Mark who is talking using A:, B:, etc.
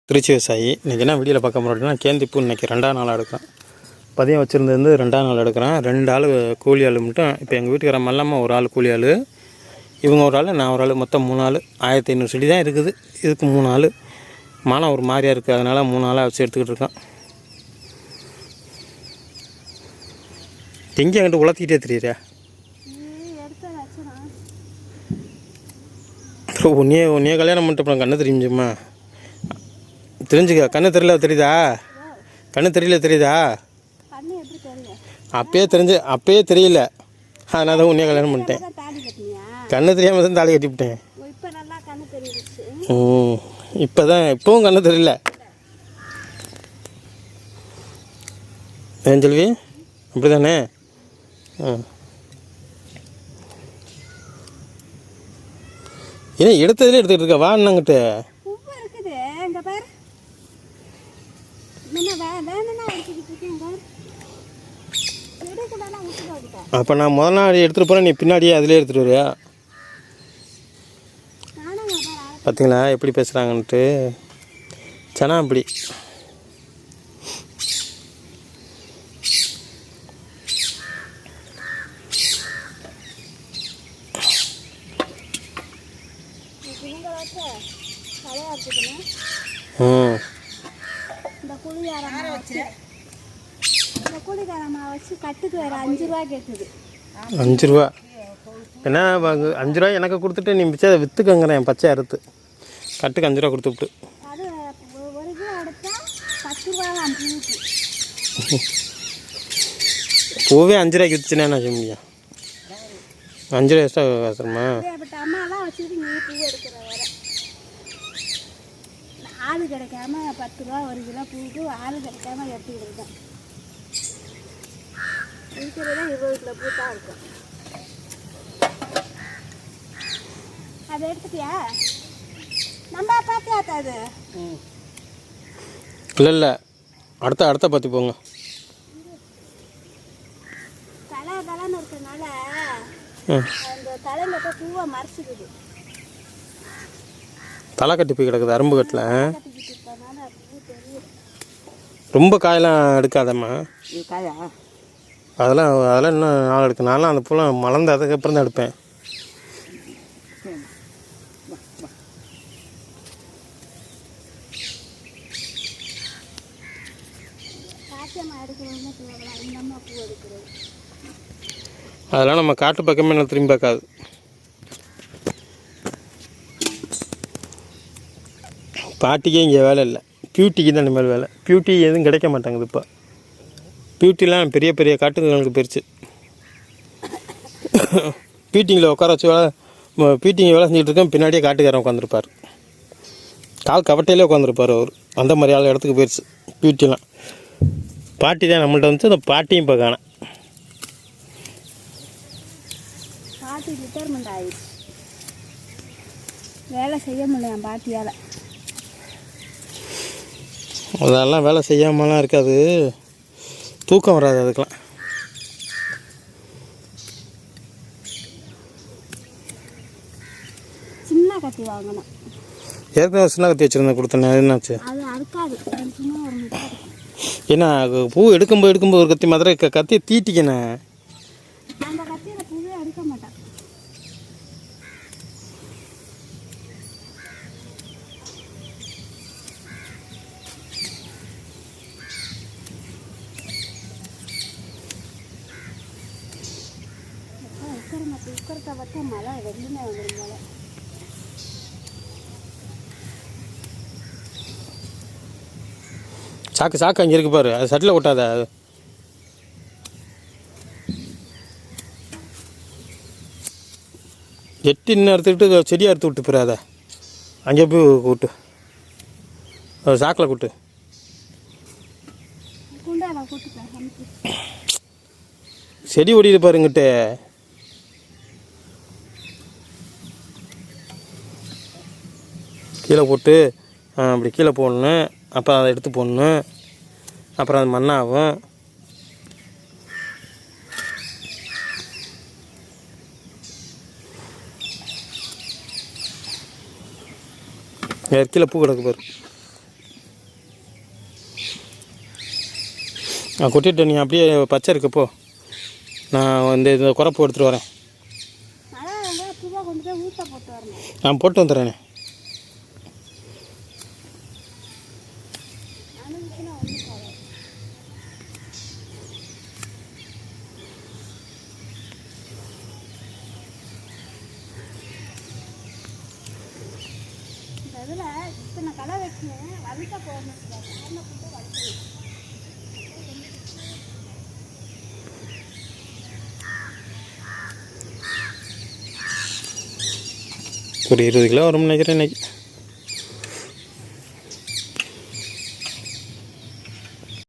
A: திருச்சி விவசாயி இன்றைக்கி என்ன வீடியோவில் பார்க்க போகிறோம் அப்படின்னா கேந்திப்பூ இன்றைக்கி 2ஆம் நாள் எடுக்கிறேன். பதியம் வச்சுருந்தது 2ஆம் நாள் எடுக்கிறேன். 2 ஆள் கூலி ஆள் மட்டும். இப்போ எங்கள் வீட்டுக்கார மல்லாமல் ஒரு ஆள் கூலி ஆள், இவங்க ஒரு ஆள், நான் ஒரு ஆள், மொத்தம் 3 ஆள். 1500 செடி தான் இருக்குது. இதுக்கு 3 ஆள். மனம் ஒரு மாதிரியாக இருக்குது, அதனால் 3 ஆளாக வச்சு எடுத்துக்கிட்டு இருக்கேன். எங்கே அங்கிட்டு உளத்திக்கிட்டே தெரியுறியா? உன்னையே கல்யாணம் பண்ணிட்டு அப்புறம் கண்ணு தெரியுமா? தெரிஞ்சுக்க. கண்ணு தெரியல தெரியுதா? கண்ணு தெரியல தெரியுதா? அப்பயே தெரியல, அதனால தான் உன்னையே கல்யாணம் பண்ணிட்டேன். கண்ணு தெரியாமல் தான் தாலி கட்டிவிட்டேன். இப்போவும் கண்ணு தெரியல. ஏன் செல்வி, அப்படி தானே? ஏன்னா எடுத்ததுலேயே எடுத்துக்கிட்டு இருக்கா? வாங்கிட்டு அப்போ நான் முதல் நாள் எடுத்துகிட்டு போகிறேன், நீ பின்னாடியே அதிலே எடுத்துகிட்டு வரியா? பார்த்தீங்களா எப்படி பேசுகிறாங்கன்ட்டு? சனா அப்படி
B: கட்டுக்கு வேறு 5 ரூபா கேட்குது.
A: 5 ரூபா என்ன? 5 ரூபா எனக்கு கொடுத்துட்டு நீ மிச்சம் விற்றுக்கங்கிறேன். பச்சை அறுத்து கட்டுக்கு 5 ரூபா கொடுத்து விட்டு
B: அது ஒரு கிலோ எடுத்தா 10 ரூபா.
A: பூவே 5 ரூபாய்க்கு விற்றுச்சுன்னா என்ன செய்ய முடியும்? 5 ரூபா எக்ஸ்ட்ரா காசுமா?
B: அம்மாலாம் வச்சுட்டு நீ பூ எடுக்கிற வேற ஆள் கிடைக்காம 10 ரூபா ஒரு கிலோ பூவுக்கு ஆள் கிடைக்காம எடுத்துக்கிட்டு இருக்கேன். இருக்கிறதா 20 கிலோ பூ தான் இருக்கும். அதை எடுத்துட்டியா? நம்ம பார்த்தியாத்தா? அது
A: இல்லை அடுத்த பற்றி போங்க.
B: தலைன்னு இருக்கிறதுனால அந்த தலையில் போய் பூவை மறைச்சிக்குது.
A: தலை கட்டி போய் கிடக்குது அரும்பு கட்டில். ரொம்ப காயெல்லாம் எடுக்காதம்மா.
B: காயா
A: அதெல்லாம் இன்னும் நாள் எடுக்கும். நான்லாம் அந்த பூலாம் மலர்ந்து அதுக்கப்புறம் தான் எடுப்பேன். அதெல்லாம் நம்ம காட்டு பக்கமே என்ன திரும்பி பார்க்காது. பாட்டிக்கே இங்கே வேலை இல்லை, பியூட்டிக்கு தான் இனிமேல் வேலை. பியூட்டி எதுவும் கிடைக்க மாட்டாங்குது இப்போ. பியூட்டிலாம் பெரிய பெரிய காட்டுங்களுக்கு போயிடுச்சு. பீட்டிங்கில் உட்கார வச்சு பீட்டிங் வேலை செஞ்சுட்டு இருக்கோம். பின்னாடியே காட்டுக்காரன் உட்காந்துருப்பார், கால் கவட்டையிலே உட்காந்துருப்பார் அவர். அந்த மாதிரி ஆள் இடத்துக்கு போயிடுச்சு பியூட்டிலாம். பாட்டி தான் நம்மள்ட்ட வந்துச்சு. அந்த பாட்டியும் இப்போ காணேன்.
B: பாட்டி ரிட்டையர்மெண்ட் ஆகிடுச்சு, வேலை செய்ய முடியல பாட்டியால்.
A: அதெல்லாம் வேலை செய்யாமலாம் இருக்காது, தூக்கம் வராது அதுக்கெலாம்.
B: சின்ன கத்தி வாங்கணும்.
A: ஏற்கனவே சின்ன கத்தி வச்சுருந்தேன், கொடுத்தேன். என்னாச்சு?
B: அது அறுக்காது.
A: ஏன்னா பூ எடுக்கும்போது ஒரு கத்தி மாதிரி கத்தியை தீட்டிக்கண்ணே.
B: அந்த கத்தியில் பூவே எடுக்க மாட்டேன். உக்கரத்தை பார்த்தா மழை வெள்ளுமே வந்துடும். மழை
A: சாக்கு அங்கே இருக்கு பாரு, அது சட்டில் ஒட்டாத. எட்டு இன்னும் எடுத்துக்கிட்டு செடியாக எடுத்து விட்டு போயிடாத. அங்கே போய் கூட்டு, சாக்கில் கூட்டு. செடி ஓடிட்டு பாருங்கிட்டு. கீழே போட்டு அப்படி கீழே போடணும். அப்புறம் அதை எடுத்து போடணும். அப்புறம் அது மண்ணாகும். கீழே பூ கிடக்கு பாரு. நான் கொட்டிட்டு நீ அப்படியே பச்சை இருக்கு போ. நான் வந்து இந்த குறப்பு எடுத்துகிட்டு வரேன்.
B: அதான் அவங்க பூவா கொண்டு போய் ஊற்ற போட்டு வரணும்.
A: நான் போட்டு வந்துடுறேனே.
B: இந்த இதில் இத்தனை கடை வச்சுன்னு வலிக்க போகணும். போட்டு வலிக்கணும்.
A: ஒரு 20 கிலோ வரும்னு நினைக்கிறேன் இன்னைக்கு.